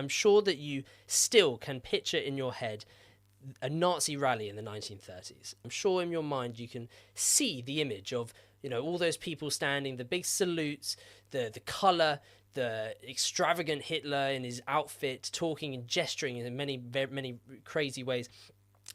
I'm sure that you still can picture in your head a Nazi rally in the 1930s. I'm sure in your mind you can see the image of, all those people standing, the big salutes, the colour, the extravagant Hitler in his outfit, talking and gesturing in many, very, many crazy ways.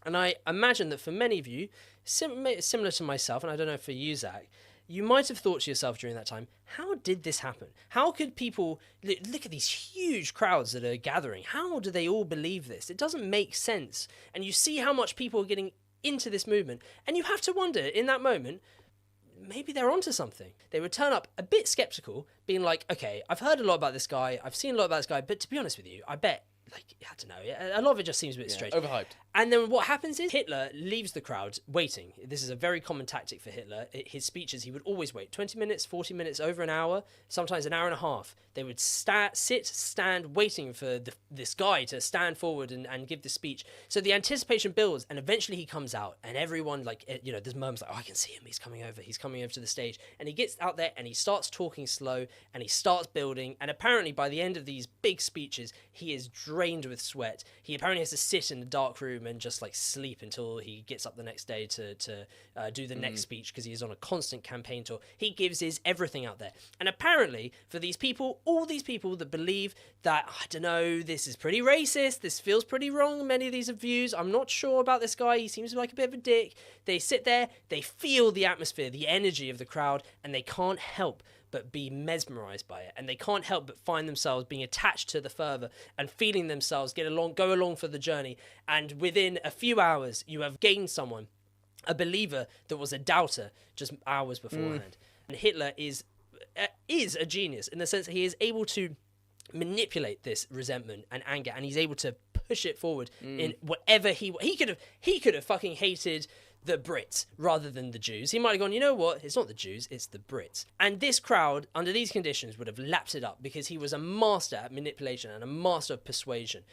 And I imagine that for many of you, similar to myself, and I don't know for you, Zach, you might have thought to yourself during that time, how did this happen? How could people look at these huge crowds that are gathering? How do they all believe this? It doesn't make sense. And you see how much people are getting into this movement. And you have to wonder in that moment, maybe they're onto something. They would turn up a bit skeptical, being like, okay, I've heard a lot about this guy. I've seen a lot about this guy. But to be honest with you, I bet, I don't know, a lot of it just seems a bit strange. Overhyped. And then what happens is Hitler leaves the crowd waiting. This is a very common tactic for Hitler. His speeches, he would always wait 20 minutes, 40 minutes, over an hour, sometimes an hour and a half. They would stand waiting for this guy to stand forward and give the speech. So the anticipation builds, and eventually he comes out, and everyone, there's moments like, oh, I can see him, he's coming over to the stage. And he gets out there and he starts talking slow and he starts building. And apparently by the end of these big speeches, he is drained with sweat. He apparently has to sit in a dark room and just sleep until he gets up the next day to do the next speech, because he is on a constant campaign tour. He gives his everything out there. And apparently for these people, all these people that believe that, I don't know, this is pretty racist, this feels pretty wrong, many of these are views, I'm not sure about this guy, he seems like a bit of a dick. They sit there, they feel the atmosphere, the energy of the crowd, and they can't help but be mesmerized by it, and they can't help but find themselves being attached to the fervor and feeling themselves go along for the journey. And within a few hours, you have gained someone, a believer that was a doubter just hours beforehand. And Hitler is a genius in the sense that he is able to manipulate this resentment and anger, and he's able to push it forward in whatever he could have fucking hated the Brits rather than the Jews. He might have gone, you know what, it's not the Jews, it's the Brits. And this crowd, under these conditions, would have lapped it up, because he was a master at manipulation and a master of persuasion.